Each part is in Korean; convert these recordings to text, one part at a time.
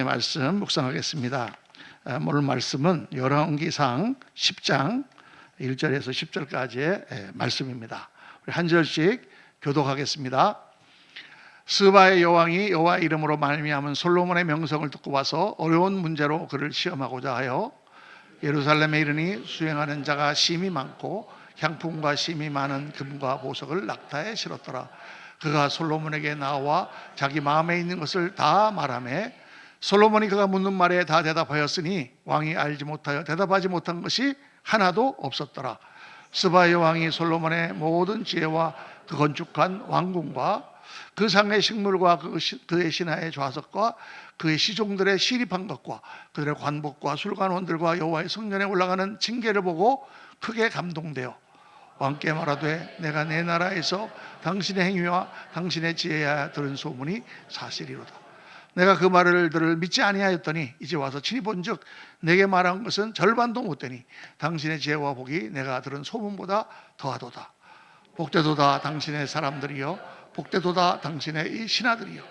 말씀 묵상하겠습니다. 오늘 말씀은 열왕기상 10장 1절에서 10절까지의 말씀입니다. 우리 한 절씩 교독하겠습니다. 스바의 여왕이 여호와 이름으로 말미암은 솔로몬의 명성을 듣고 와서 어려운 문제로 그를 시험하고자 하여 예루살렘에 이르니 수행하는 자가 심히 많고 향품과 심히 많은 금과 보석을 낙타에 실었더라. 그가 솔로몬에게 나와 자기 마음에 있는 것을 다 말하매 솔로몬이 그가 묻는 말에 다 대답하였으니 왕이 알지 못하여 대답하지 못한 것이 하나도 없었더라. 스바의 왕이 솔로몬의 모든 지혜와 그 건축한 왕궁과 그 상의 식물과 그의 신하의 좌석과 그의 시종들의 시립한 것과 그들의 관복과 술관원들과 여호와의 성전에 올라가는 징계를 보고 크게 감동되어 왕께 말하되 내가 내 나라에서 당신의 행위와 당신의 지혜야 들은 소문이 사실이로다. 내가 그 말을 믿지 아니하였더니 이제 와서 친히 본즉 내게 말한 것은 절반도 못되니 당신의 지혜와 복이 내가 들은 소문보다 더하도다. 복되도다 당신의 사람들이여, 복되도다 당신의 이 신하들이여,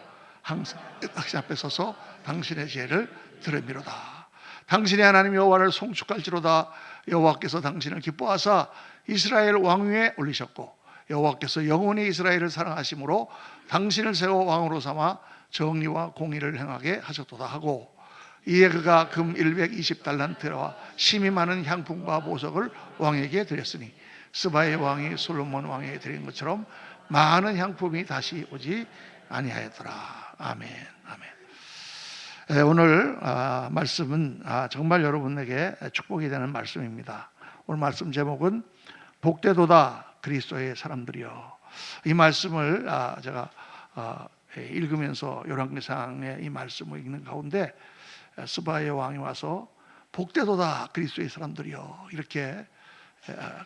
항상 당신 앞에 서서 당신의 지혜를 들음이로다. 당신의 하나님 여호와를 송축할지로다. 여호와께서 당신을 기뻐하사 이스라엘 왕위에 올리셨고 여호와께서 영원히 이스라엘을 사랑하심으로 당신을 세워 왕으로 삼아 정의와 공의를 행하게 하셨도다 하고, 이에 그가 금 120달란트와 심히 많은 향품과 보석을 왕에게 드렸으니 스바의 왕이 솔로몬 왕에게 드린 것처럼 많은 향품이 다시 오지 아니하였더라. 아멘. 아멘. 오늘 말씀은 정말 여러분에게 축복이 되는 말씀입니다. 오늘 말씀 제목은 복되도다 그리스도의 사람들이여. 이 말씀을 제가 읽으면서 열왕기상의 이 말씀을 읽는 가운데 스바의 왕이 와서 복되도다 그리스도의 사람들이여, 이렇게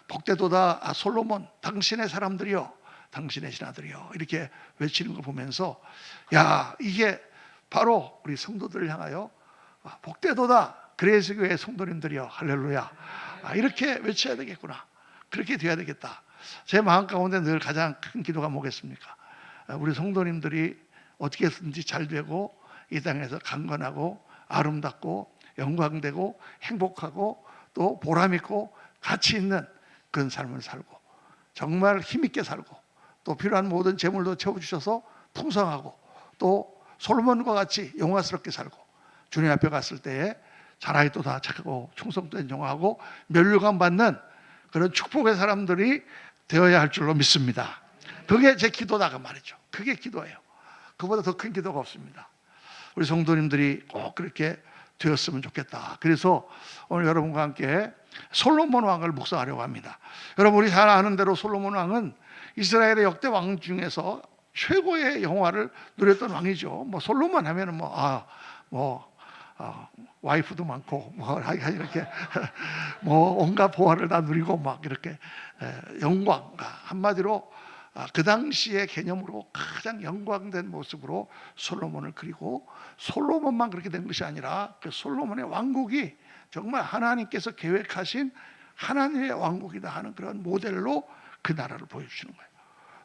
복되도다 솔로몬 당신의 사람들이여, 당신의 신하들이여, 이렇게 외치는 걸 보면서 야, 이게 바로 우리 성도들을 향하여 복되도다 그레이스교회 성도님들이여 할렐루야, 이렇게 외쳐야 되겠구나, 그렇게 돼야 되겠다. 제 마음 가운데 늘 가장 큰 기도가 뭐겠습니까? 우리 성도님들이 어떻게든지 잘 되고 이 땅에서 강건하고 아름답고 영광되고 행복하고 또 보람있고 가치 있는 그런 삶을 살고 정말 힘있게 살고 또 필요한 모든 재물도 채워주셔서 풍성하고 또 솔로몬과 같이 영화스럽게 살고 주님 앞에 갔을 때에 자라이 또 다 착하고 충성된 영화하고 면류관 받는 그런 축복의 사람들이 되어야 할 줄로 믿습니다. 그게 제 기도다 그 말이죠. 그게 기도예요. 그보다 더 큰 기도가 없습니다. 우리 성도님들이 꼭 그렇게 되었으면 좋겠다. 그래서 오늘 여러분과 함께 솔로몬 왕을 묵상하려고 합니다. 여러분, 우리 잘 아는 대로 솔로몬 왕은 이스라엘의 역대 왕 중에서 최고의 영화를 누렸던 왕이죠. 뭐 솔로몬 하면은 와이프도 많고 이렇게 온갖 보화를 다 누리고 막 이렇게 영광, 한마디로 그 당시의 개념으로 가장 영광된 모습으로 솔로몬을 그리고, 솔로몬만 그렇게 된 것이 아니라 그 솔로몬의 왕국이 정말 하나님께서 계획하신 하나님의 왕국이다 하는 그런 모델로 그 나라를 보여주시는 거예요.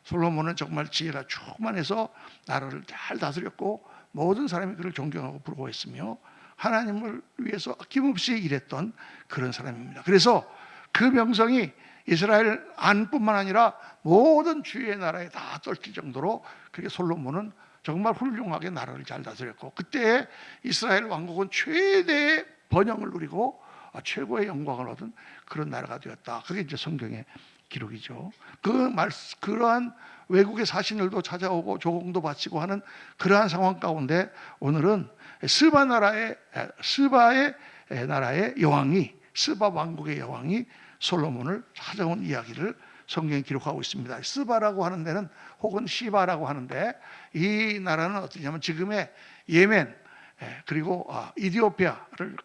솔로몬은 정말 지혜가 충만해서 나라를 잘 다스렸고 모든 사람이 그를 존경하고 부러워했으며 하나님을 위해서 아낌없이 일했던 그런 사람입니다. 그래서 그 명성이 이스라엘 안뿐만 아니라 모든 주위의 나라에 다 떨칠 정도로 그렇게 솔로몬은 정말 훌륭하게 나라를 잘 다스렸고, 그때 이스라엘 왕국은 최대의 번영을 누리고 최고의 영광을 얻은 그런 나라가 되었다. 그게 이제 성경의 기록이죠. 그러한 외국의 사신들도 찾아오고 조공도 바치고 하는 그러한 상황 가운데 오늘은 스바의 나라의 여왕이, 스바 왕국의 여왕이 솔로몬을 찾아온 이야기를 성경에 기록하고 있습니다. 스바라고 하는 데는 혹은 시바라고 하는데, 이 나라는 어떠냐면 지금의 예멘 그리고 이디오피아를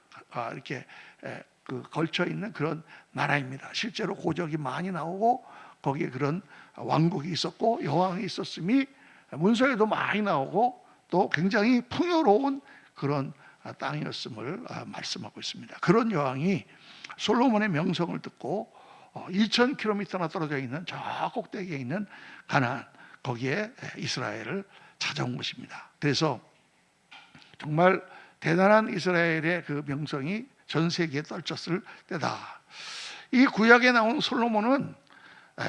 이렇게 걸쳐 있는 그런 나라입니다. 실제로 고적이 많이 나오고 거기에 그런 왕국이 있었고 여왕이 있었음이 문서에도 많이 나오고 또 굉장히 풍요로운 그런 땅이었음을 말씀하고 있습니다. 그런 여왕이 솔로몬의 명성을 듣고 2000km나 떨어져 있는 저 꼭대기에 있는 가나안, 거기에 이스라엘을 찾아온 것입니다. 그래서 정말 대단한 이스라엘의 그 명성이 전 세계에 떨쳤을 때다. 이 구약에 나온 솔로몬은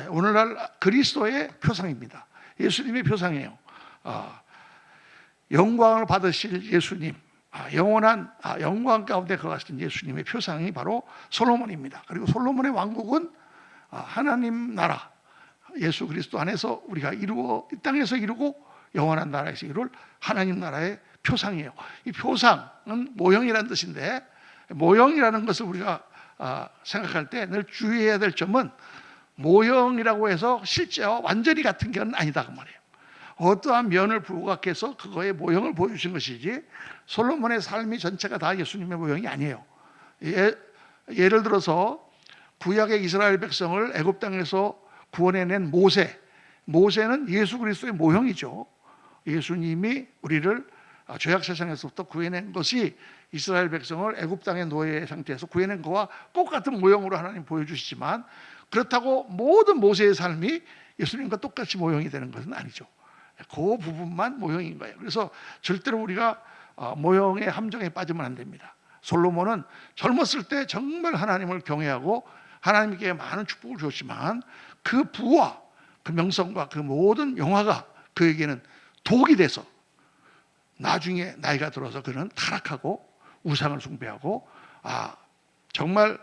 오늘날 그리스도의 표상입니다. 예수님의 표상이에요. 영광을 받으실 예수님, 영원한 영광 가운데 거하신 예수님의 표상이 바로 솔로몬입니다. 그리고 솔로몬의 왕국은 하나님 나라, 예수 그리스도 안에서 우리가 이 땅에서 이루고 영원한 나라에서 이룰 하나님 나라의 표상이에요. 이 표상은 모형이라는 뜻인데, 모형이라는 것을 우리가 생각할 때 늘 주의해야 될 점은 모형이라고 해서 실제와 완전히 같은 건 아니다 그 말이에요. 어떠한 면을 부각해서 그거의 모형을 보여주신 것이지 솔로몬의 삶이 전체가 다 예수님의 모형이 아니에요. 예를 들어서 구약의 이스라엘 백성을 애굽 땅에서 구원해낸 모세는 예수 그리스도의 모형이죠. 예수님이 우리를 죄악 세상에서부터 구해낸 것이 이스라엘 백성을 애굽 땅의 노예 상태에서 구해낸 것과 똑같은 모형으로 하나님 보여주시지만, 그렇다고 모든 모세의 삶이 예수님과 똑같이 모형이 되는 것은 아니죠. 그 부분만 모형인 거예요. 그래서 절대로 우리가 모형의 함정에 빠지면 안 됩니다. 솔로몬은 젊었을 때 정말 하나님을 경외하고 하나님께 많은 축복을 줬지만 그 부와 그 명성과 그 모든 영화가 그에게는 독이 돼서 나중에 나이가 들어서 그는 타락하고 우상을 숭배하고 정말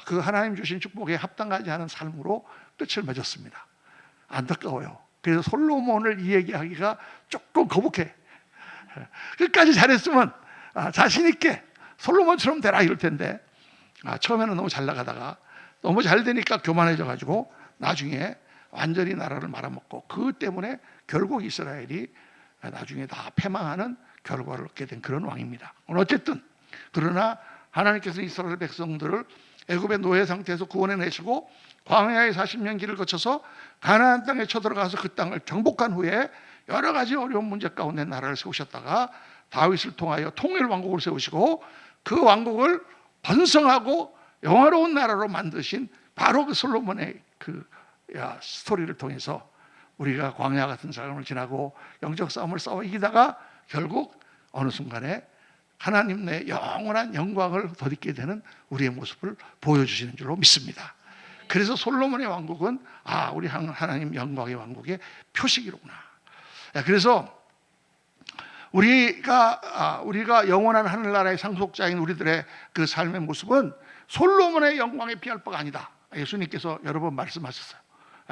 그 하나님 주신 축복에 합당하지 않은 삶으로 끝을 맺었습니다. 안타까워요. 그래서 솔로몬을 이야기하기가 조금 거북해. 끝까지 잘했으면 자신 있게 솔로몬처럼 되라 이럴 텐데, 처음에는 너무 잘 나가다가 너무 잘 되니까 교만해져 가지고 나중에 완전히 나라를 말아먹고, 그 때문에 결국 이스라엘이 나중에 다 패망하는 결과를 얻게 된 그런 왕입니다. 어쨌든 그러나 하나님께서 이스라엘 백성들을 애굽의 노예 상태에서 구원해내시고 광야의 40년 길을 거쳐서 가나안 땅에 쳐들어가서 그 땅을 정복한 후에 여러 가지 어려운 문제 가운데 나라를 세우셨다가 다윗을 통하여 통일 왕국을 세우시고 그 왕국을 번성하고 영화로운 나라로 만드신 바로 그 솔로몬의 그 스토리를 통해서 우리가 광야 같은 삶을 지나고 영적 싸움을 싸워 이기다가 결국 어느 순간에 하나님 내 영원한 영광을 덧입게 되는 우리의 모습을 보여주시는 줄로 믿습니다. 그래서 솔로몬의 왕국은 우리 하나님 영광의 왕국의 표식이로구나. 그래서 우리가 영원한 하늘나라의 상속자인 우리들의 그 삶의 모습은 솔로몬의 영광에 비할 바가 아니다. 예수님께서 여러 번 말씀하셨어요.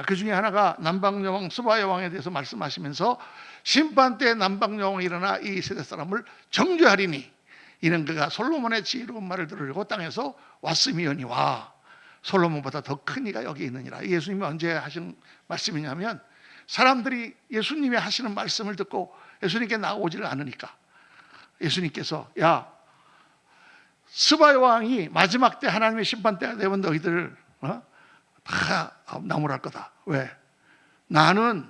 그 중에 하나가 남방여왕 스바여왕에 대해서 말씀하시면서 심판 때 남방여왕이 일어나 이 세대 사람을 정죄하리니 이는 그가 솔로몬의 지혜로운 말을 들으려고 땅에서 왔음이오니와 솔로몬보다 더 큰 이가 여기 있느니라. 예수님이 언제 하신 말씀이냐면, 사람들이 예수님이 하시는 말씀을 듣고 예수님께 나오지를 않으니까 예수님께서 스바여왕이 마지막 때 하나님의 심판 때가 되면 너희들을 다 나무랄 거다. 왜? 나는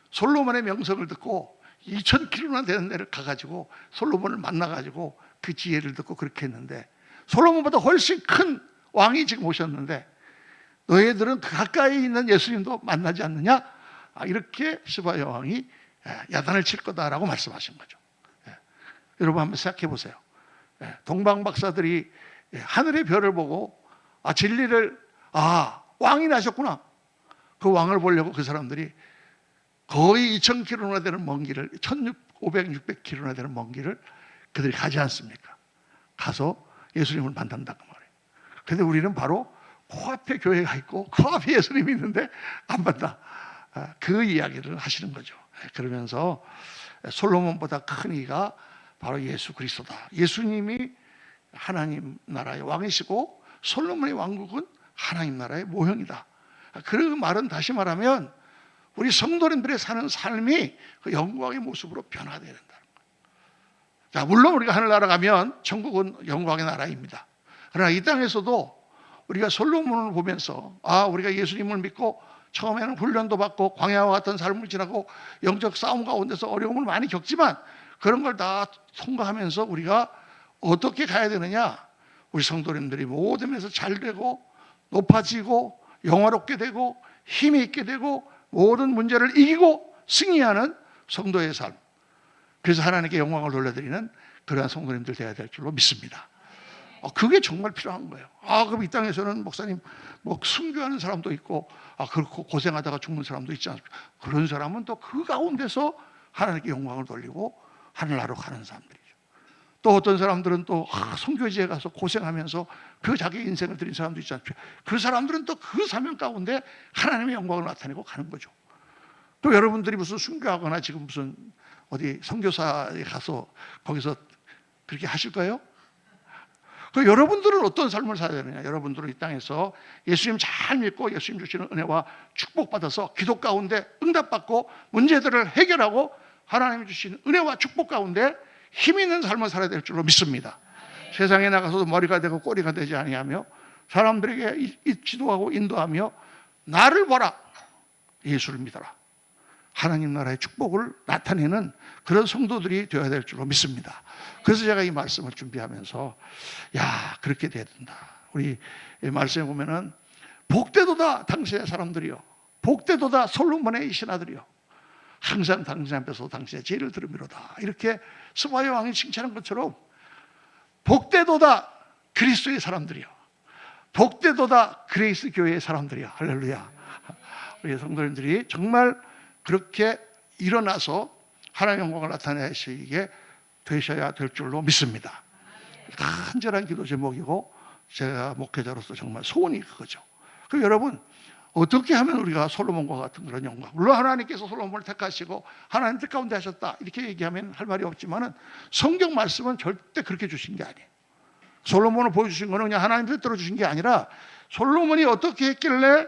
솔로몬의 명성을 듣고 2000km나 되는 데를 가가지고 솔로몬을 만나가지고 그 지혜를 듣고 그렇게 했는데, 솔로몬보다 훨씬 큰 왕이 지금 오셨는데 너희들은 가까이 있는 예수님도 만나지 않느냐? 이렇게 스바 여왕이 야단을 칠 거다라고 말씀하신 거죠. 여러분 한번 생각해 보세요. 동방 박사들이 하늘의 별을 보고 진리를 왕이 나셨구나. 그 왕을 보려고 그 사람들이 거의 2000km나 되는 먼 길을 1500, 600km나 되는 먼 길을 그들이 가지 않습니까? 가서 예수님을 만난다고 말해요. 그런데 우리는 바로 코앞에 교회가 있고 코앞에 예수님이 있는데 안 만나. 그 이야기를 하시는 거죠. 그러면서 솔로몬보다 큰 이가 바로 예수 그리스도다. 예수님이 하나님 나라의 왕이시고 솔로몬의 왕국은 하나님 나라의 모형이다. 그 말은 다시 말하면 우리 성도님들의 사는 삶이 그 영광의 모습으로 변화되어야 된다는 거예요. 자, 물론 우리가 하늘나라 가면 천국은 영광의 나라입니다. 그러나 이 땅에서도 우리가 솔로몬을 보면서 우리가 예수님을 믿고 처음에는 훈련도 받고 광야와 같은 삶을 지나고 영적 싸움 가운데서 어려움을 많이 겪지만 그런 걸 다 통과하면서 우리가 어떻게 가야 되느냐? 우리 성도님들이 모든 면에서 잘 되고 높아지고 영화롭게 되고 힘이 있게 되고 모든 문제를 이기고 승리하는 성도의 삶. 그래서 하나님께 영광을 돌려드리는 그러한 성도님들 되어야 될 줄로 믿습니다. 그게 정말 필요한 거예요. 그럼 이 땅에서는 목사님 뭐 순교하는 사람도 있고 그렇고 고생하다가 죽는 사람도 있지 않습니까? 그런 사람은 또 그 가운데서 하나님께 영광을 돌리고 하늘나라로 가는 사람들이죠. 또 어떤 사람들은 또 선교지에 가서 고생하면서 그 자기 인생을 드린 사람도 있지 않습니까? 그 사람들은 또 그 사명 가운데 하나님의 영광을 나타내고 가는 거죠. 또 여러분들이 무슨 순교하거나 지금 무슨 어디 선교사에 가서 거기서 그렇게 하실까요? 여러분들은 어떤 삶을 살아야 되느냐? 여러분들은 이 땅에서 예수님 잘 믿고 예수님 주시는 은혜와 축복받아서 기도 가운데 응답받고 문제들을 해결하고 하나님이 주신 은혜와 축복 가운데 힘 있는 삶을 살아야 될 줄로 믿습니다. 세상에 나가서도 머리가 되고 꼬리가 되지 아니하며 사람들에게 지도하고 인도하며 나를 봐라, 예수를 믿어라, 하나님 나라의 축복을 나타내는 그런 성도들이 되어야 될 줄로 믿습니다. 그래서 제가 이 말씀을 준비하면서 그렇게 돼야 된다. 우리 말씀에 보면은 복되도다 당신의 사람들이요, 복되도다 솔로몬의 이 신하들이요, 항상 당신 앞에서 당신의 죄를 들으미로다. 이렇게 스바의 왕이 칭찬한 것처럼 복되도다 그리스도의 사람들이요, 복되도다 그레이스 교회의 사람들이요. 할렐루야. 우리 성도님들이 정말 그렇게 일어나서 하나님의 영광을 나타내시게 되셔야 될 줄로 믿습니다. 간절한 기도 제목이고 제가 목회자로서 정말 소원이 그거죠. 그럼 여러분, 어떻게 하면 우리가 솔로몬과 같은 그런 영광, 물론 하나님께서 솔로몬을 택하시고 하나님 뜻 가운데 하셨다 이렇게 얘기하면 할 말이 없지만은 성경 말씀은 절대 그렇게 주신 게 아니에요. 솔로몬을 보여주신 거는 그냥 하나님 뜻대로 주신 게 아니라 솔로몬이 어떻게 했길래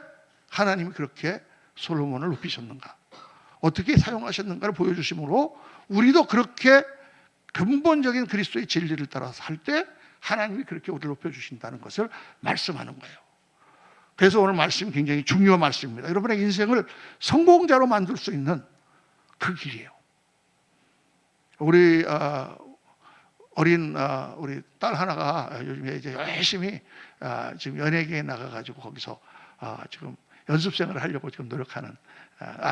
하나님이 그렇게 솔로몬을 높이셨는가, 어떻게 사용하셨는가를 보여주심으로 우리도 그렇게 근본적인 그리스도의 진리를 따라서 할 때 하나님이 그렇게 우리를 높여주신다는 것을 말씀하는 거예요. 그래서 오늘 말씀이 굉장히 중요한 말씀입니다. 여러분의 인생을 성공자로 만들 수 있는 그 길이에요. 우리 어린 우리 딸 하나가 요즘에 이제 열심히 지금 연예계에 나가가지고 거기서 지금 연습생을 하려고 지금 노력하는,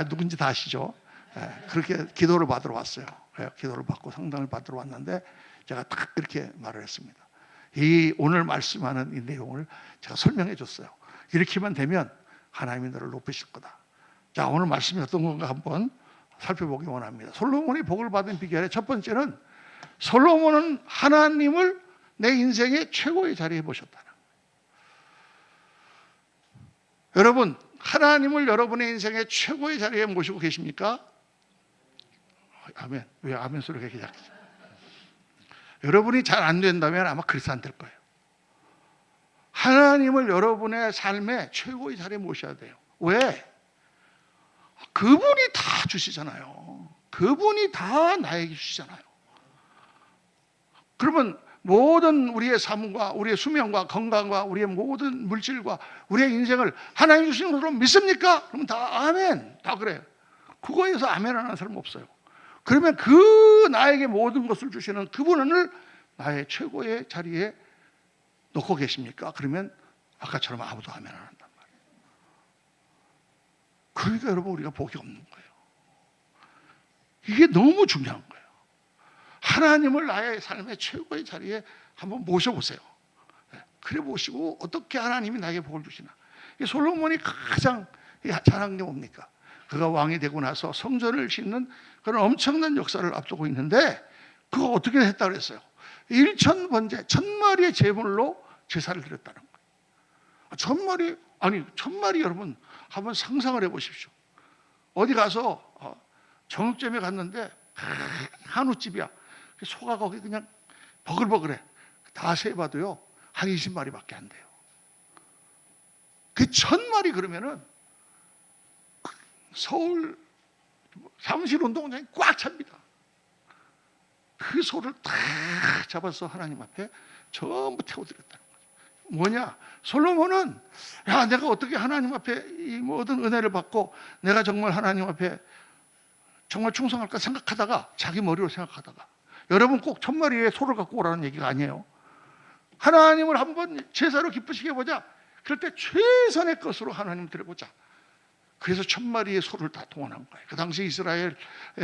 누군지 다 아시죠? 그렇게 기도를 받으러 왔어요. 기도를 받고 상담을 받으러 왔는데 제가 딱 그렇게 말을 했습니다. 이 오늘 말씀하는 이 내용을 제가 설명해 줬어요. 이렇게만 되면 하나님이 너를 높이실 거다. 자, 오늘 말씀이 어떤 건가 한번 살펴보기 원합니다. 솔로몬이 복을 받은 비결의 첫 번째는 솔로몬은 하나님을 내 인생의 최고의 자리에 모셨다는 거예요. 여러분, 하나님을 여러분의 인생의 최고의 자리에 모시고 계십니까? 아멘. 왜 아멘 소리가 이렇게 작죠? 여러분이 잘 안 된다면 아마 그래서 안 될 거예요. 하나님을 여러분의 삶의 최고의 자리에 모셔야 돼요. 왜? 그분이 다 주시잖아요. 그분이 다 나에게 주시잖아요. 그러면 모든 우리의 삶과 우리의 수명과 건강과 우리의 모든 물질과 우리의 인생을 하나님 주시는 것으로 믿습니까? 그러면 다 아멘, 다 그래요. 그거에서 아멘 안 하는 사람 없어요. 그러면 그 나에게 모든 것을 주시는 그분을 나의 최고의 자리에 놓고 계십니까? 그러면 아까처럼 아무도 아멘 안 한단 말이에요. 그러니까 여러분, 우리가 복이 없는 거예요. 이게 너무 중요한 거예요. 하나님을 나의 삶의 최고의 자리에 한번 모셔보세요. 그래 보시고 어떻게 하나님이 나에게 복을 주시나. 솔로몬이 가장 잘한 게 뭡니까? 그가 왕이 되고 나서 성전을 짓는 그런 엄청난 역사를 앞두고 있는데 그거 어떻게 했다 그랬어요? 1,000번제 1,000마리의 제물로 제사를 드렸다는 거예요. 1,000마리 여러분 한번 상상을 해보십시오. 어디 가서 정육점에 갔는데 한우집이야. 소가 거기 그냥 버글버글해. 다 세봐도요 한 20마리밖에 안 돼요. 그 1,000마리 그러면은 서울 사무실 운동장이 꽉 찹니다. 그 소를 다 잡아서 하나님 앞에 전부 태워드렸다는 거죠. 뭐냐? 솔로몬은 내가 어떻게 하나님 앞에 이 모든 은혜를 받고 내가 정말 하나님 앞에 정말 충성할까 생각하다가 자기 머리로 생각하다가, 여러분 꼭 1,000마리의 소를 갖고 오라는 얘기가 아니에요. 하나님을 한번 제사로 기쁘시게 해보자. 그럴 때 최선의 것으로 하나님 드려보자. 그래서 1,000마리의 소를 다 동원한 거예요. 그 당시 이스라엘의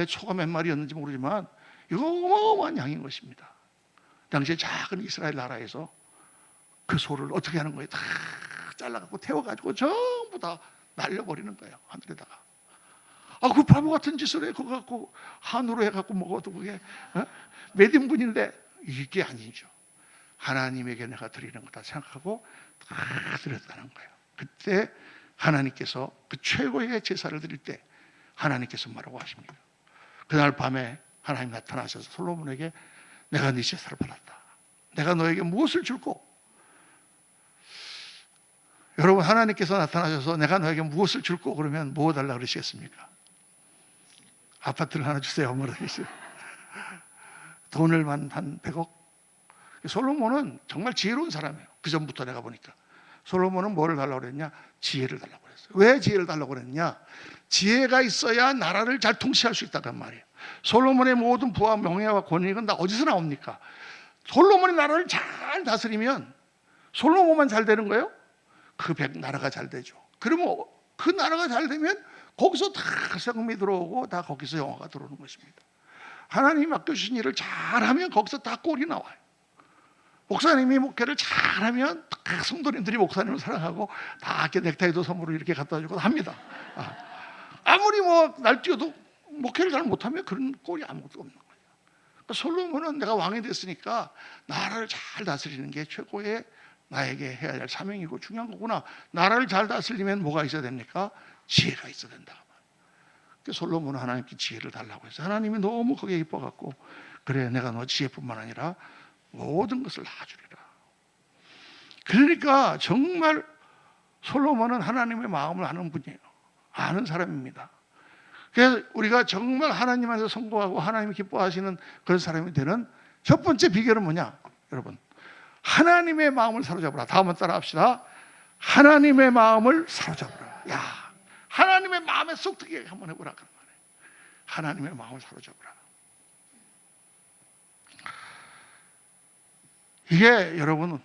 소가 몇 마리였는지 모르지만 이거 어마어마한 양인 것입니다. 당시에 작은 이스라엘 나라에서 그 소를 어떻게 하는 거예요? 다 잘라갖고 태워가지고 전부 다 날려버리는 거예요, 하늘에다가. 그 바보 같은 짓을 해. 그거 갖고 한우로 해갖고 먹어도 그게 몇 인분인데, 이게 아니죠. 하나님에게 내가 드리는 거다 생각하고 다 드렸다는 거예요. 그때 하나님께서 그 최고의 제사를 드릴 때 하나님께서 뭐라고 하십니까? 그날 밤에 하나님 나타나셔서 솔로몬에게 내가 네 제사를 받았다. 내가 너에게 무엇을 줄고? 여러분, 하나님께서 나타나셔서 내가 너에게 무엇을 줄고 그러면 뭐 달라 그러시겠습니까? 아파트를 하나 주세요. 뭐라겠어요? 돈을 한 100억? 솔로몬은 정말 지혜로운 사람이에요. 그 전부터 내가 보니까. 솔로몬은 뭐를 달라고 그랬냐? 지혜를 달라고 그랬어요. 왜 지혜를 달라고 그랬냐? 지혜가 있어야 나라를 잘 통치할 수 있다는 말이에요. 솔로몬의 모든 부와 명예와 권위는 다 어디서 나옵니까? 솔로몬이 나라를 잘 다스리면 솔로몬만 잘 되는 거예요? 그 나라가 잘 되죠. 그러면 그 나라가 잘 되면 거기서 다 세금이 들어오고 다 거기서 영화가 들어오는 것입니다. 하나님이 맡겨주신 일을 잘하면 거기서 다 꼴이 나와요. 목사님이 목회를 잘하면 다 성도님들이 목사님을 사랑하고 다 이렇게 넥타이도 선물을 이렇게 갖다 주고 합니다. 아무리 뭐 날뛰어도 목회를 잘 못하면 그런 꼴이 아무것도 없는 거예요. 그러니까 솔로몬은 내가 왕이 됐으니까 나라를 잘 다스리는 게 최고의 나에게 해야 할 사명이고 중요한 거구나. 나라를 잘 다스리면 뭐가 있어야 됩니까? 지혜가 있어야 된다. 솔로몬은 하나님께 지혜를 달라고 해서 하나님이 너무 거기에 이뻐갖고 그래 내가 너 지혜뿐만 아니라 모든 것을 다 주리라. 그러니까 정말 솔로몬은 하나님의 마음을 아는 분이에요. 아는 사람입니다. 그래서 우리가 정말 하나님 안에서 성공하고 하나님이 기뻐하시는 그런 사람이 되는 첫 번째 비결은 뭐냐? 여러분, 하나님의 마음을 사로잡으라. 다음 번 따라 합시다. 하나님의 마음을 사로잡으라. 야, 하나님의 마음에 쏙 들게 한번 해보라 그런 말이에요. 하나님의 마음을 사로잡으라. 이게 여러분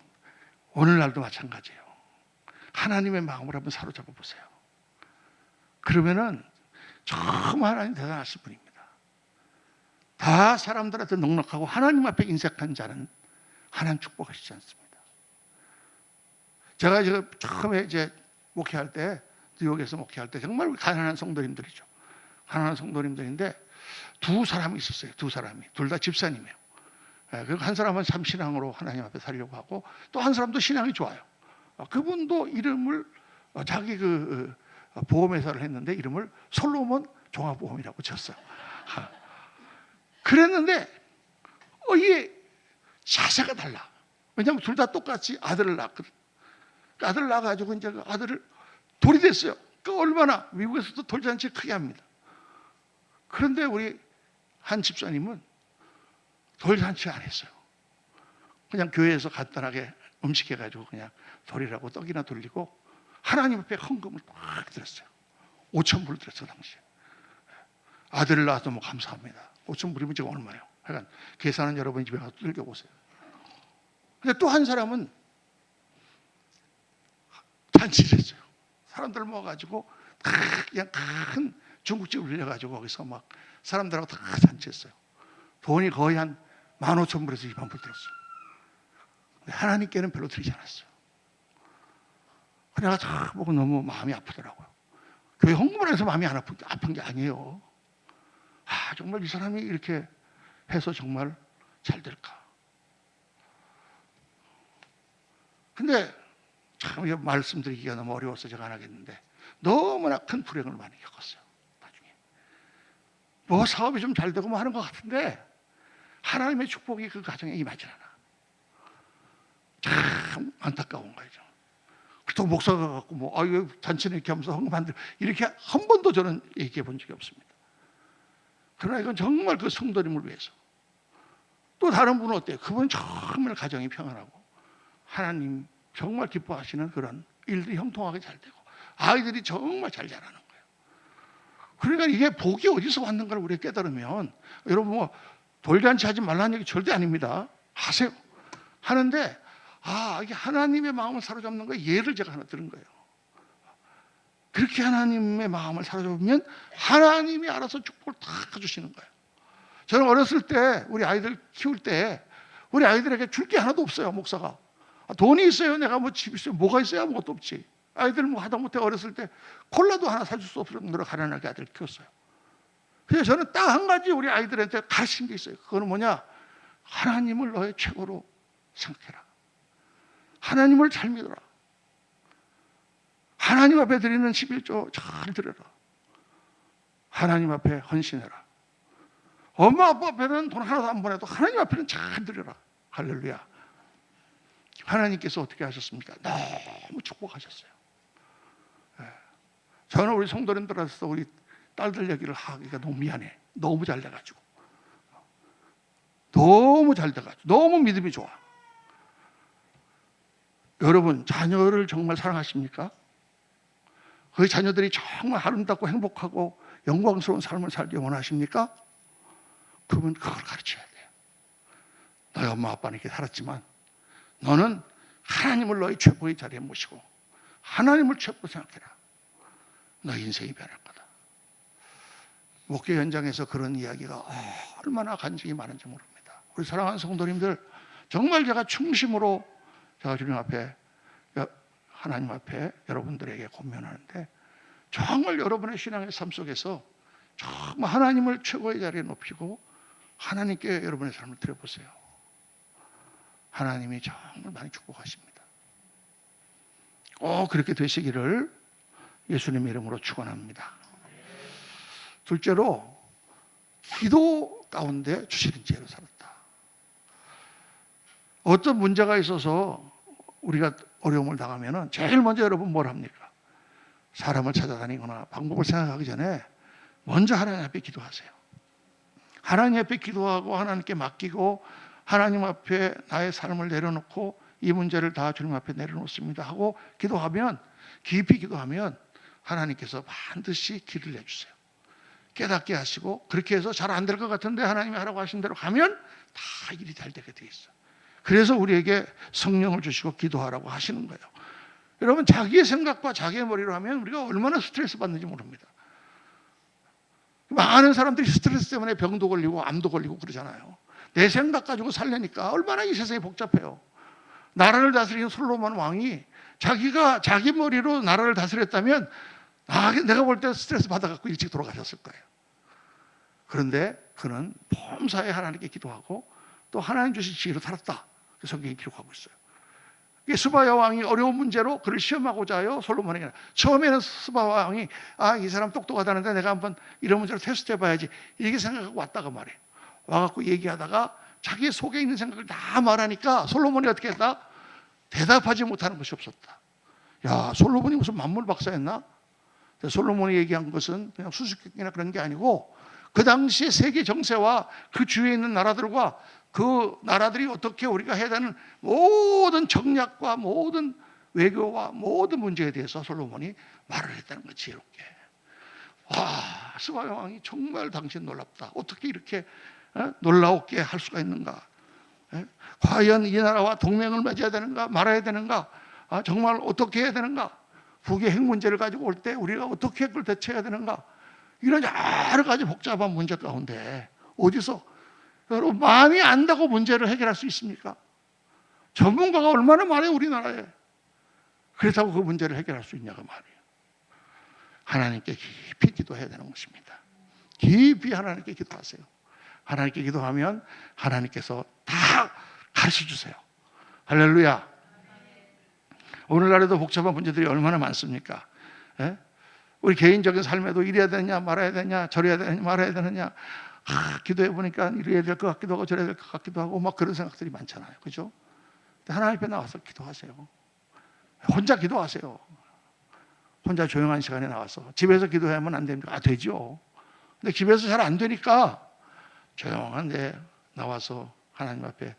오늘날도 마찬가지예요. 하나님의 마음을 한번 사로잡아 보세요. 그러면은 정말 하나님 대단하신 분입니다. 다 사람들한테 넉넉하고 하나님 앞에 인색한 자는 하나님 축복하시지 않습니다. 제가 지금 처음에 이제 목회할 때, 뉴욕에서 목회할 때 정말 가난한 성도님들이죠. 가난한 성도님들인데 두 사람이 있었어요. 두 사람이. 둘 다 집사님이에요. 그리고 한 사람은 참 신앙으로 하나님 앞에 살려고 하고 또 한 사람도 신앙이 좋아요. 그분도 이름을 자기 그 보험회사를 했는데 이름을 솔로몬 종합보험이라고 쳤어요. 그랬는데 이게 자세가 달라. 왜냐하면 둘 다 똑같이 아들을 낳거든. 아들을 낳아가지고 이제 그 아들을 돌이 됐어요. 그 얼마나 미국에서도 돌잔치 크게 합니다. 그런데 우리 한 집사님은 돌잔치 안 했어요. 그냥 교회에서 간단하게 음식 해가지고 그냥 돌이라고 떡이나 돌리고 하나님 앞에 헌금을 꽉 드렸어요. 5,000불 드렸어요 당시에. 아들을 낳아서 뭐 감사합니다. 5,000불이면 지금 얼마예요? 하여간 계산은 여러분 집에 가서 들겨보세요. 근데 또 한 사람은 잔치를 했어요. 사람들 모아가지고 그냥 큰 중국집을 빌려가지고 거기서 막 사람들하고 다 잔치했어요. 돈이 거의 한 15,000불에서 20,000불 들었어요. 근데 하나님께는 별로 드리지 않았어요. 내가 다 보고 너무 마음이 아프더라고요. 교회 헌금을 해서 마음이 안 아픈 게 아니에요. 정말 이 사람이 이렇게 해서 정말 잘 될까? 근데 참 말씀드리기가 너무 어려워서 제가 안 하겠는데 너무나 큰 불행을 많이 겪었어요. 나중에 뭐 사업이 좀 잘 되고 뭐 하는 것 같은데 하나님의 축복이 그 가정에 임하지 않아. 참 안타까운 거죠. 또 목사가 갖고 뭐 이거 잔치는 이렇게 하면서 헌금 안 돼. 이렇게 한 번도 저는 얘기해 본 적이 없습니다. 그러나 이건 정말 그 성도님을 위해서. 또 다른 분은 어때요? 그분은 정말 가정이 평안하고 하나님 정말 기뻐하시는 그런 일들이 형통하게 잘 되고 아이들이 정말 잘 자라는 거예요. 그러니까 이게 복이 어디서 왔는가를 우리가 깨달으면 여러분 뭐 돌잔치 하지 말라는 얘기 절대 아닙니다. 하세요. 하는데 이게 하나님의 마음을 사로잡는 거예요. 예를 제가 하나 들은 거예요. 그렇게 하나님의 마음을 사로잡으면 하나님이 알아서 축복을 다 주시는 거예요. 저는 어렸을 때 우리 아이들 키울 때 우리 아이들에게 줄 게 하나도 없어요, 목사가. 돈이 있어요. 내가 뭐 집 있어요. 뭐가 있어요? 아무것도 없지. 아이들 뭐 하다못해 어렸을 때 콜라도 하나 사줄 수 없을 정도로 가난하게 아들 키웠어요. 그래서 저는 딱 한 가지 우리 아이들한테 가르친 게 있어요. 그거는 뭐냐? 하나님을 너의 최고로 생각해라. 하나님을 잘 믿어라. 하나님 앞에 드리는 11조 잘 드려라. 하나님 앞에 헌신해라. 엄마 아빠 앞에는 돈 하나도 안 보내도 하나님 앞에는 잘 드려라. 할렐루야. 하나님께서 어떻게 하셨습니까? 너무 축복하셨어요. 저는 우리 성도님들한테서 우리 딸들 얘기를 하기가 너무 미안해. 너무 잘 돼가지고. 너무 잘 돼가지고. 너무 믿음이 좋아. 여러분, 자녀를 정말 사랑하십니까? 그 자녀들이 정말 아름답고 행복하고 영광스러운 삶을 살기 원하십니까? 그러면 그걸 가르쳐야 돼요. 너희 엄마 아빠는 이렇게 살았지만 너는 하나님을 너희 최고의 자리에 모시고 하나님을 최고로 생각해라. 너희 인생이 변할 거다. 목회 현장에서 그런 이야기가 얼마나 간증이 많은지 모릅니다. 우리 사랑하는 성도님들, 정말 제가 충심으로 제가 주님 앞에, 하나님 앞에 여러분들에게 권면하는데, 정말 여러분의 신앙의 삶 속에서 정말 하나님을 최고의 자리에 높이고 하나님께 여러분의 삶을 드려보세요. 하나님이 정말 많이 축복하십니다. 그렇게 되시기를 예수님의 이름으로 축원합니다. 둘째로, 기도 가운데 주시는 지혜로 살았다. 어떤 문제가 있어서 우리가 어려움을 당하면 제일 먼저 여러분 뭘 합니까? 사람을 찾아다니거나 방법을 생각하기 전에 먼저 하나님 앞에 기도하세요. 하나님 앞에 기도하고 하나님께 맡기고 하나님 앞에 나의 삶을 내려놓고 이 문제를 다 주님 앞에 내려놓습니다 하고 기도하면, 깊이 기도하면 하나님께서 반드시 길을 내주세요. 깨닫게 하시고, 그렇게 해서 잘 안 될 것 같은데 하나님이 하라고 하신 대로 가면 다 일이 잘 되게 돼 있어요. 그래서 우리에게 성령을 주시고 기도하라고 하시는 거예요. 여러분, 자기의 생각과 자기의 머리로 하면 우리가 얼마나 스트레스 받는지 모릅니다. 많은 사람들이 스트레스 때문에 병도 걸리고 암도 걸리고 그러잖아요. 내 생각 가지고 살려니까 얼마나 이 세상이 복잡해요. 나라를 다스리는 솔로몬 왕이 자기가 자기 머리로 나라를 다스렸다면 내가 볼 때 스트레스 받아갖고 일찍 돌아가셨을 거예요. 그런데 그는 범사에 하나님께 기도하고 또 하나님 주신 지혜로 살았다. 성경이 기록하고 있어요. 스바야 왕이 어려운 문제로 그를 시험하고자 하여 솔로몬에게, 처음에는 스바야 왕이 이 사람 똑똑하다는데 내가 한번 이런 문제로 테스트 해봐야지 이렇게 생각하고 왔다가 말이에요. 와갖고 얘기하다가 자기 속에 있는 생각을 다 말하니까 솔로몬이 어떻게 했다? 대답하지 못하는 것이 없었다. 야, 솔로몬이 무슨 만물 박사였나? 솔로몬이 얘기한 것은 그냥 수수께끼나 그런 게 아니고, 그 당시의 세계 정세와 그 주위에 있는 나라들과 그 나라들이 어떻게 우리가 해야 되는 모든 정략과 모든 외교와 모든 문제에 대해서 솔로몬이 말을 했다는 거, 지혜롭게. 스바야 왕이 정말 당신 놀랍다. 어떻게 이렇게 놀라웠게 할 수가 있는가? 과연 이 나라와 동맹을 맺어야 되는가 말아야 되는가? 정말 어떻게 해야 되는가? 북의 핵 문제를 가지고 올 때 우리가 어떻게 그걸 대처해야 되는가? 이런 여러 가지 복잡한 문제 가운데 어디서 여러분 많이 안다고 문제를 해결할 수 있습니까? 전문가가 얼마나 많아요, 우리나라에. 그렇다고 그 문제를 해결할 수 있냐고 말이에요. 하나님께 깊이 기도해야 되는 것입니다. 깊이 하나님께 기도하세요. 하나님께 기도하면 하나님께서 다 가르쳐 주세요. 할렐루야. 오늘날에도 복잡한 문제들이 얼마나 많습니까? 우리 개인적인 삶에도 이래야 되냐 말아야 되냐, 저래야 되냐 말아야 되느냐, 기도해 보니까 이래야 될 것 같기도 하고 저래야 될 것 같기도 하고 막 그런 생각들이 많잖아요. 그죠? 하나님 앞에 나와서 기도하세요. 혼자 기도하세요. 혼자 조용한 시간에 나와서. 집에서 기도하면 안 됩니까? 되죠. 근데 집에서 잘 안 되니까 조용한 데 나와서 하나님 앞에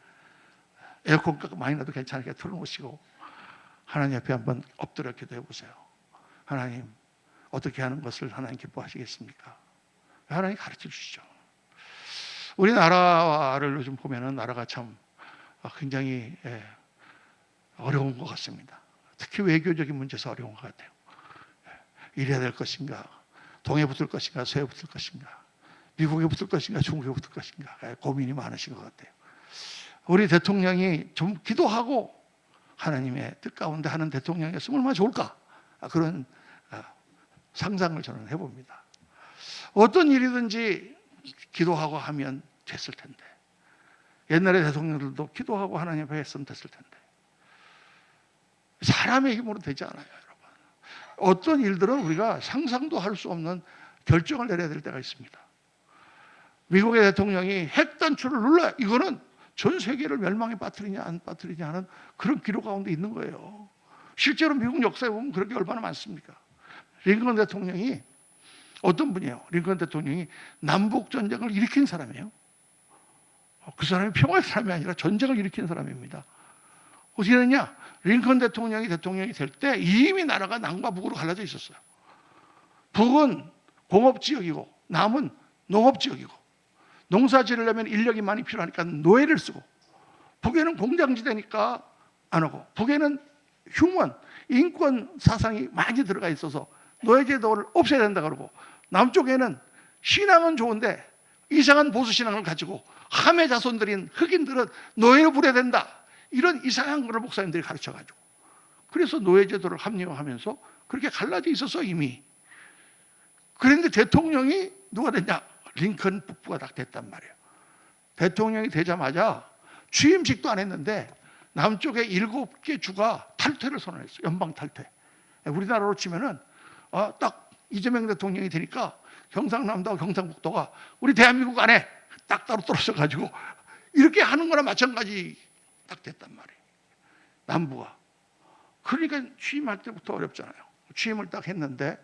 에어컨 많이 나도 괜찮게 틀어놓으시고 하나님 앞에 한번 엎드려 기도해 보세요. 하나님, 어떻게 하는 것을 하나님 기뻐하시겠습니까? 하나님 가르쳐 주시죠. 우리나라를 요즘 보면은 나라가 참 굉장히 어려운 것 같습니다. 특히 외교적인 문제에서 어려운 것 같아요. 이래야 될 것인가, 동해 붙을 것인가, 서해 붙을 것인가, 미국에 붙을 것인가, 중국에 붙을 것인가, 고민이 많으신 것 같아요. 우리 대통령이 좀 기도하고 하나님의 뜻 가운데 하는 대통령이었으면 얼마나 좋을까? 그런 상상을 저는 해봅니다. 어떤 일이든지 기도하고 하면 됐을 텐데, 옛날에 대통령들도 기도하고 하나님 앞에 했으면 됐을 텐데, 사람의 힘으로 되지 않아요, 여러분. 어떤 일들은 우리가 상상도 할 수 없는 결정을 내려야 될 때가 있습니다. 미국의 대통령이 핵 단추를 눌러야, 이거는 전 세계를 멸망에 빠뜨리냐 안 빠뜨리냐 하는 그런 기로 가운데 있는 거예요. 실제로 미국 역사에 보면 그런 게 얼마나 많습니까? 링컨 대통령이 어떤 분이에요? 링컨 대통령이 남북 전쟁을 일으킨 사람이에요. 그 사람이 평화의 사람이 아니라 전쟁을 일으킨 사람입니다. 어떻게 됐냐? 링컨 대통령이 될 때 이미 나라가 남과 북으로 갈라져 있었어요. 북은 공업지역이고 남은 농업지역이고, 농사 지으려면 인력이 많이 필요하니까 노예를 쓰고, 북에는 공장지대니까 안 하고, 북에는 휴먼, 인권 사상이 많이 들어가 있어서 노예제도를 없애야 된다 그러고, 남쪽에는 신앙은 좋은데 이상한 보수신앙을 가지고 함의 자손들인 흑인들은 노예로 부려야 된다, 이런 이상한 걸 목사님들이 가르쳐가지고, 그래서 노예제도를 합리화하면서 그렇게 갈라져 있어서 이미. 그런데 대통령이 누가 됐냐? 링컨 북부가 딱 됐단 말이에요. 대통령이 되자마자 취임식도 안 했는데 남쪽의 7개 주가 탈퇴를 선언했어요. 연방 탈퇴. 우리나라로 치면은 딱 이재명 대통령이 되니까 경상남도와 경상북도가 우리 대한민국 안에 딱 따로 떨어져 가지고 이렇게 하는 거나 마찬가지 딱 됐단 말이에요. 남부가. 그러니까 취임할 때부터 어렵잖아요. 취임을 딱 했는데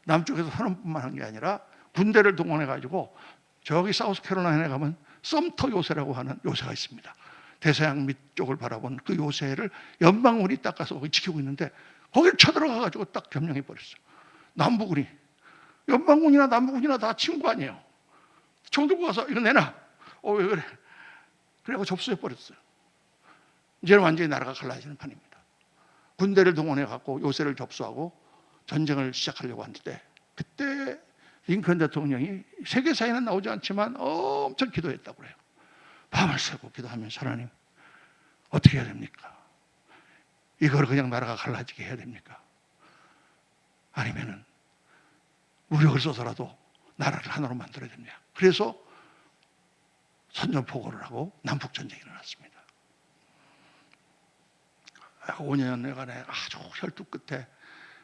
남쪽에서 선언뿐만 한 게 아니라 군대를 동원해 가지고 저기 사우스캐롤라이나에 가면 썸터 요새라고 하는 요새가 있습니다. 대서양 밑쪽을 바라본 그 요새를 연방군이 딱 가서 거기 지키고 있는데 거기를 쳐들어가 가지고 딱 점령해 버렸어요. 남부군이. 연방군이나 남부군이나 다 친구 아니에요. 총 들고 가서 이거 내놔. 왜 그래? 그래갖고 접수해 버렸어요. 이제는 완전히 나라가 갈라지는 판입니다. 군대를 동원해 갖고 요새를 접수하고 전쟁을 시작하려고 하는데, 그때 링컨 대통령이 세계사에는 나오지 않지만 엄청 기도했다고 그래요. 밤을 새고 기도하면서 하나님 어떻게 해야 됩니까? 이걸 그냥 나라가 갈라지게 해야 됩니까? 아니면은 무력을 써서라도 나라를 하나로 만들어야 됩니까? 그래서 선전포고를 하고 남북전쟁이 일어났습니다. 5년여간에 아주 혈투 끝에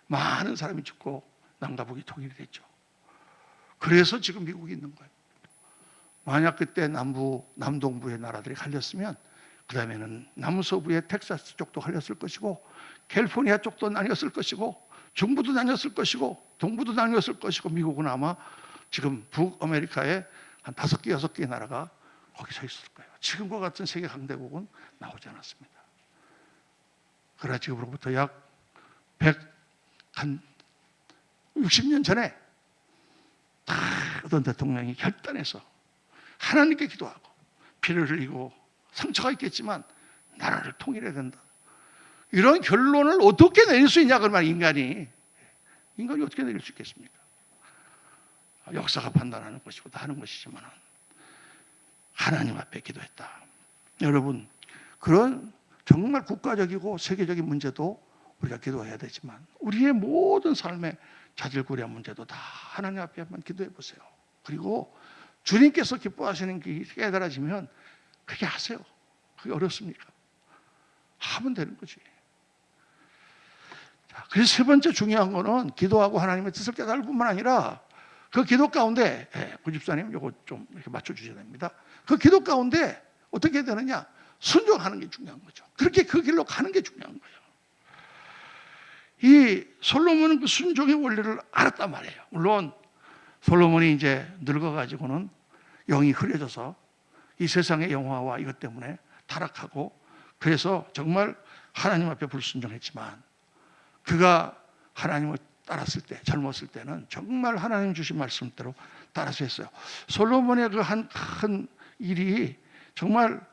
많은 사람이 죽고 남과 북이 통일이 됐죠. 그래서 지금 미국이 있는 거예요. 만약 그때 남동부의 나라들이 갈렸으면 그 다음에는 남서부의 텍사스 쪽도 갈렸을 것이고, 캘리포니아 쪽도 나뉘었을 것이고, 중부도 나뉘었을 것이고, 동부도 나뉘었을 것이고, 미국은 아마 지금 북아메리카의 한 5개, 6개의 나라가 거기 서 있을 거예요. 지금과 같은 세계 강대국은 나오지 않았습니다. 그러나 지금으로부터 약 60년 전에 어떤 대통령이 결단해서 하나님께 기도하고 피를 흘리고 상처가 있겠지만 나라를 통일해야 된다, 이런 결론을 어떻게 내릴 수 있냐? 그러면 인간이 어떻게 내릴 수 있겠습니까? 역사가 판단하는 것이고 다 하는 것이지만 하나님 앞에 기도했다. 여러분, 그런 정말 국가적이고 세계적인 문제도 우리가 기도해야 되지만 우리의 모든 삶의 자질구레한 문제도 다 하나님 앞에 한번 기도해 보세요. 그리고 주님께서 기뻐하시는 게 깨달아지면 그게 하세요. 그게 어렵습니까? 하면 되는 거지. 자, 그래서 세 번째 중요한 거는 기도하고 하나님의 뜻을 깨달을 뿐만 아니라 그 기도 가운데, 구집사님 이거 좀 이렇게 맞춰주셔야 됩니다. 그 기도 가운데 어떻게 되느냐? 순종하는 게 중요한 거죠. 그렇게 그 길로 가는 게 중요한 거예요. 이 솔로몬은 그 순종의 원리를 알았단 말이에요. 물론 솔로몬이 이제 늙어가지고는 영이 흐려져서 이 세상의 영화와 이것 때문에 타락하고, 그래서 정말 하나님 앞에 불순종했지만 그가 하나님을 따랐을 때, 젊었을 때는 정말 하나님 주신 말씀대로 따라서 했어요. 솔로몬의 그 한 큰 일이 정말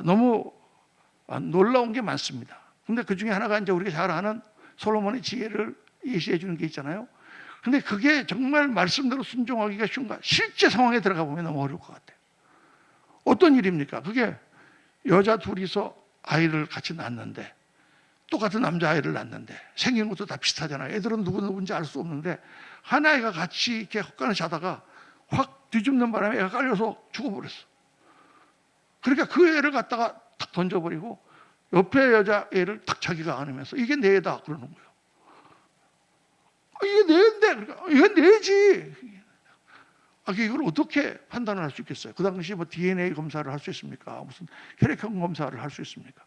너무 놀라운 게 많습니다. 근데 그 중에 하나가 이제 우리가 잘 아는 솔로몬의 지혜를 예시해 주는 게 있잖아요. 근데 그게 정말 말씀대로 순종하기가 쉬운가? 실제 상황에 들어가 보면 너무 어려울 것 같아요. 어떤 일입니까? 그게 여자 둘이서 아이를 같이 낳는데, 똑같은 남자아이를 낳는데 생긴 것도 다 비슷하잖아요. 애들은 누군지 알 수 없는데 하나이가 같이 이렇게 헛간을 자다가 확 뒤집는 바람에 애가 깔려서 죽어버렸어. 그러니까 그 애를 갖다가 탁 던져버리고 옆에 여자애를 탁 자기가 안으면서 이게 내 애다 그러는 거예요. 이게 내 애인데, 그러니까 이건 내 애지. 이걸 어떻게 판단을 할 수 있겠어요? 그 당시 뭐 DNA 검사를 할 수 있습니까? 무슨 혈액형 검사를 할 수 있습니까?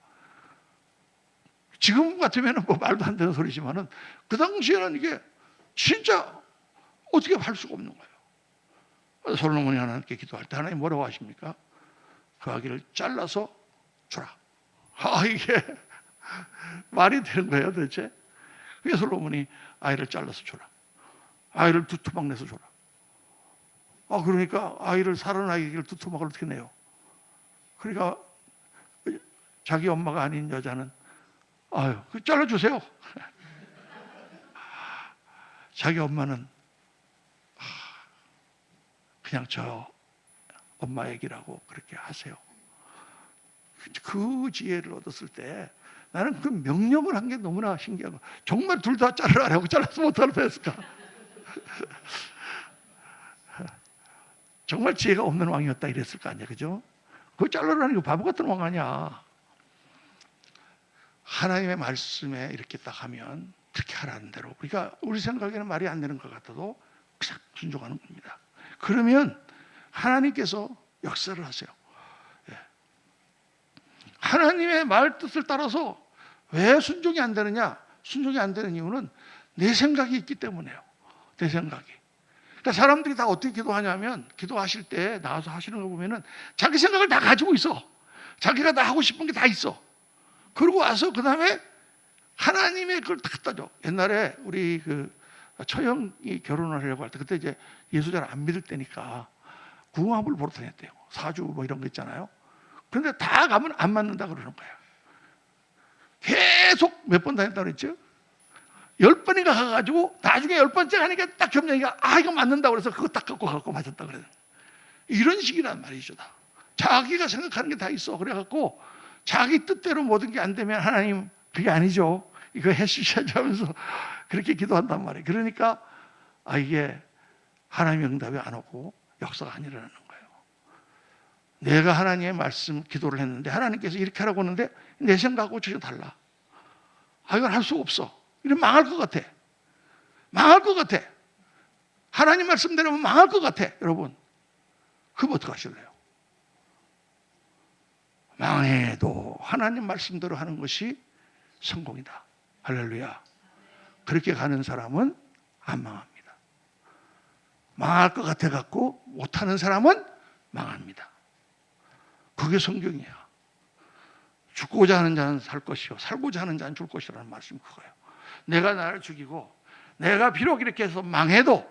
지금 같으면 뭐 말도 안 되는 소리지만은 그 당시에는 이게 진짜 어떻게 할 수가 없는 거예요. 솔로몬이 하나님께 기도할 때 하나님 뭐라고 하십니까? 그 아기를 잘라서 주라. 이게 말이 되는 거예요 도대체? 그래서 솔로몬이 아이를 잘라서 주라. 아이를 두 토막 내서 주라. 그러니까 살은 아이를 두 토막을 어떻게 내요? 그러니까 자기 엄마가 아닌 여자는 잘라주세요. 자기 엄마는 그냥 저 엄마 얘기라고 그렇게 하세요. 그 지혜를 얻었을 때 나는 그 명령을 한 게 너무나 신기하고, 정말 둘 다 자르라고 잘랐으면 어떡할 뻔했을까? 정말 지혜가 없는 왕이었다 이랬을 거 아니야, 그죠? 그거 자르라는 거 바보 같은 왕 아니야. 하나님의 말씀에 이렇게 딱 하면 그렇게 하라는 대로, 그러니까 우리 생각에는 말이 안 되는 것 같아도 그냥 순종하는 겁니다. 그러면 하나님께서 역사를 하세요. 하나님의 말 뜻을 따라서 왜 순종이 안 되느냐? 순종이 안 되는 이유는 내 생각이 있기 때문에요. 내 생각이. 그러니까 사람들이 다 어떻게 기도하냐면, 기도하실 때 나와서 하시는 거 보면은 자기 생각을 다 가지고 있어. 자기가 다 하고 싶은 게 다 있어. 그러고 와서 그 다음에 하나님의 그걸 다 갖다 줘. 옛날에 우리 그 처형이 결혼을 하려고 할 때, 그때 이제 예수 잘 안 믿을 때니까 궁합을 보러 다녔대요. 사주 뭐 이런 거 있잖아요. 그런데 다 가면 안 맞는다 그러는 거예요. 계속 몇 번 다녔다 그랬죠? 10번인가 가가지고 나중에 10번째 가니까 딱 겸양이가 이거 맞는다 그래서 그거 딱 갖고 맞았다 그래요. 이런 식이란 말이죠. 다. 자기가 생각하는 게 다 있어. 그래갖고 자기 뜻대로 모든 게 안 되면 하나님 그게 아니죠. 이거 해주셔야죠 하면서 그렇게 기도한단 말이에요. 그러니까 이게 하나님의 응답이 안 오고 역사가 안 일어나는 거예요. 내가 하나님의 말씀 기도를 했는데 하나님께서 이렇게 하라고 하는데 내 생각하고 전혀 달라. 이건 할 수 없어. 이러면 망할 것 같아. 망할 것 같아. 하나님 말씀대로면 망할 것 같아. 여러분, 그럼 어떡하실래요? 망해도 하나님 말씀대로 하는 것이 성공이다. 할렐루야. 그렇게 가는 사람은 안 망합니다. 망할 것 같아 갖고 못하는 사람은 망합니다. 그게 성경이야. 죽고자 하는 자는 살 것이요 살고자 하는 자는 줄 것이라는 말씀, 그거예요. 내가 나를 죽이고 내가 비록 이렇게 해서 망해도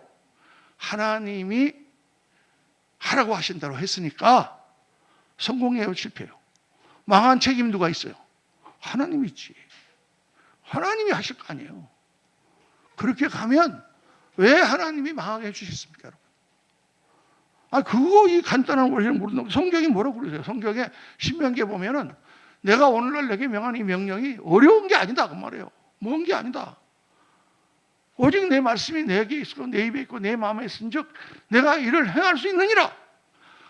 하나님이 하라고 하신 대로 했으니까 성공이에요, 실패예요? 망한 책임 누가 있어요? 하나님이 있지. 하나님이 하실 거 아니에요. 그렇게 가면 왜 하나님이 망하게 해주셨습니까, 여러분? 그거 이 간단한 원리를 모르는, 성경이 뭐라고 그러세요? 성경에 신명기에 보면은 내가 오늘날 내게 명한 이 명령이 어려운 게 아니다 그 말이에요. 먼 게 아니다. 오직 내 말씀이 내게 있고 내 입에 있고 내 마음에 있은즉 내가 이를 행할 수 있느니라.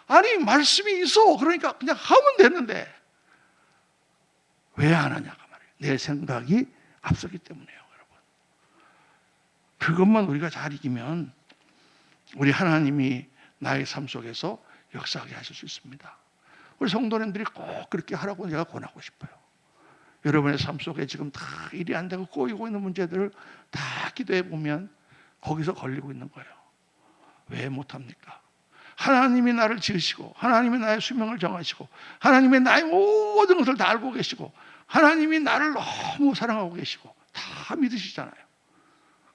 아니 말씀이 있어. 그러니까 그냥 하면 되는데 왜 안 하냐가 말이에요. 내 생각이 앞서기 때문에요, 여러분. 그것만 우리가 잘 이기면 우리 하나님이 나의 삶 속에서 역사하게 하실 수 있습니다. 우리 성도님들이 꼭 그렇게 하라고 제가 권하고 싶어요. 여러분의 삶 속에 지금 다 일이 안 되고 꼬이고 있는 문제들을 다 기도해 보면 거기서 걸리고 있는 거예요. 왜 못합니까? 하나님이 나를 지으시고 하나님이 나의 수명을 정하시고 하나님이 나의 모든 것을 다 알고 계시고 하나님이 나를 너무 사랑하고 계시고 다 믿으시잖아요.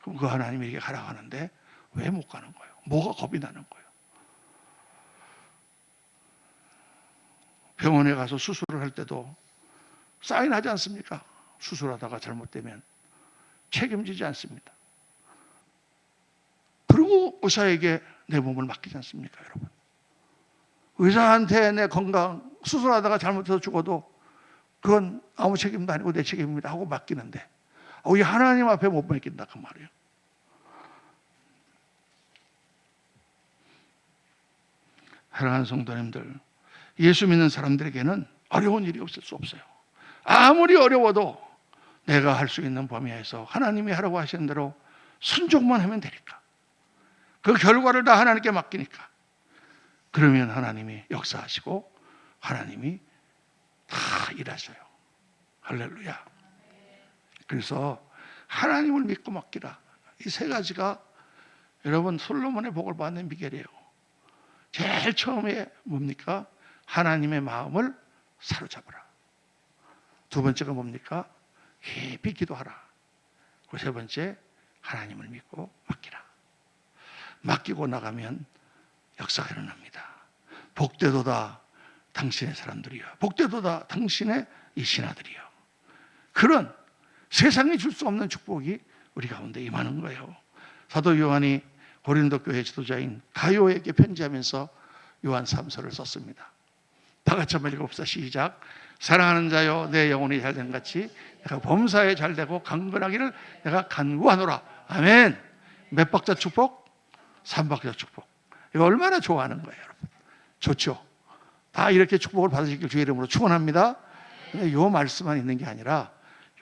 그럼 그 하나님이 이렇게 가라고 하는데 왜 못 가는 거예요? 뭐가 겁이 나는 거예요? 병원에 가서 수술을 할 때도 사인하지 않습니까? 수술하다가 잘못되면 책임지지 않습니다. 그리고 의사에게 내 몸을 맡기지 않습니까, 여러분? 의사한테 내 건강 수술하다가 잘못해서 죽어도 그건 아무 책임도 아니고 내 책임입니다 하고 맡기는데 이 하나님 앞에 못 맡긴다 그 말이에요. 사랑하는 성도님들, 예수 믿는 사람들에게는 어려운 일이 없을 수 없어요. 아무리 어려워도 내가 할 수 있는 범위에서 하나님이 하라고 하시는 대로 순종만 하면 되니까, 그 결과를 다 하나님께 맡기니까, 그러면 하나님이 역사하시고 하나님이 다 일하셔요. 할렐루야. 그래서 하나님을 믿고 맡기라. 이 세 가지가 여러분 솔로몬의 복을 받는 비결이에요. 제일 처음에 뭡니까? 하나님의 마음을 사로잡으라. 두 번째가 뭡니까? 깊이 기도하라. 그 세 번째, 하나님을 믿고 맡기라. 맡기고 나가면 역사가 일어납니다. 복되도다 당신의 사람들이여, 복되도다 당신의 이 신하들이여. 그런 세상이 줄 수 없는 축복이 우리 가운데 임하는 거예요. 사도 요한이 고린도 교회 지도자인 가요에게 편지하면서 요한 3서를 썼습니다. 다 같이 한번 읽어봅시다. 시작. 사랑하는 자여, 내 영혼이 잘된 같이 내가 범사에 잘되고 강건하기를 내가 간구하노라. 아멘. 몇 박자 축복? 3박자 축복. 이거 얼마나 좋아하는 거예요, 여러분. 좋죠. 다 이렇게 축복을 받으시길 주의 이름으로 축원합니다. 근데 이 말씀만 있는 게 아니라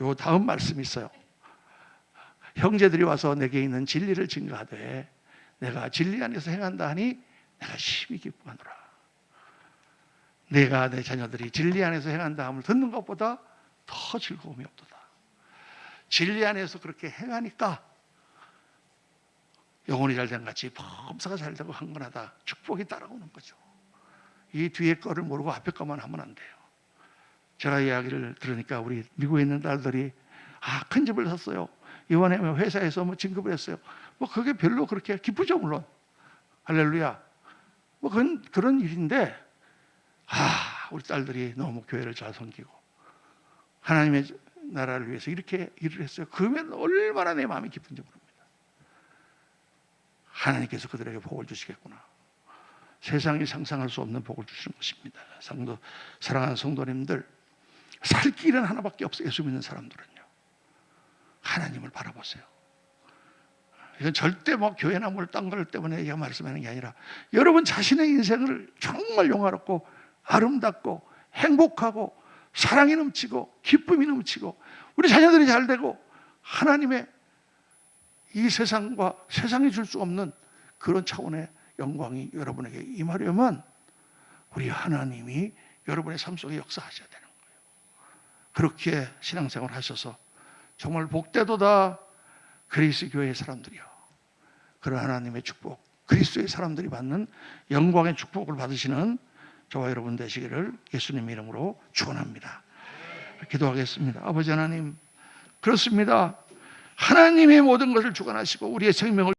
요 다음 말씀이 있어요. 형제들이 와서 내게 있는 진리를 증거하되 내가 진리 안에서 행한다 하니 내가 심히 기뻐하노라. 내가 내 자녀들이 진리 안에서 행한다 함을 듣는 것보다 더 즐거움이 없도다. 진리 안에서 그렇게 행하니까 영혼이 잘된 같이 범사가 잘되고 강건하다. 축복이 따라오는 거죠. 이 뒤에 거를 모르고 앞에 거만 하면 안 돼요. 제가 이야기를 들으니까 우리 미국에 있는 딸들이 큰 집을 샀어요. 이번에 회사에서 진급을 했어요. 그게 별로 그렇게 기쁘죠, 물론. 할렐루야. 그런 일인데, 우리 딸들이 너무 교회를 잘 섬기고 하나님의 나라를 위해서 이렇게 일을 했어요. 그러면 얼마나 내 마음이 기쁜지 모릅니다. 하나님께서 그들에게 복을 주시겠구나. 세상이 상상할 수 없는 복을 주시는 것입니다. 사랑하는 성도님들, 살 길은 하나밖에 없어요. 예수 믿는 사람들은요. 하나님을 바라보세요. 이건 절대 교회나 딴 걸 때문에 제가 말씀하는 게 아니라 여러분 자신의 인생을 정말 영화롭고 아름답고 행복하고 사랑이 넘치고 기쁨이 넘치고 우리 자녀들이 잘 되고 하나님의 이 세상과 세상이 줄 수 없는 그런 차원의 영광이 여러분에게 임하려면 우리 하나님이 여러분의 삶 속에 역사하셔야 되는 거예요. 그렇게 신앙생활 하셔서 정말 복되도다 그리스 교회의 사람들이요. 그런 하나님의 축복, 그리스도의 사람들이 받는 영광의 축복을 받으시는 저와 여러분 되시기를 예수님 이름으로 축원합니다. 기도하겠습니다. 아버지 하나님, 그렇습니다. 하나님의 모든 것을 주관하시고 우리의 생명을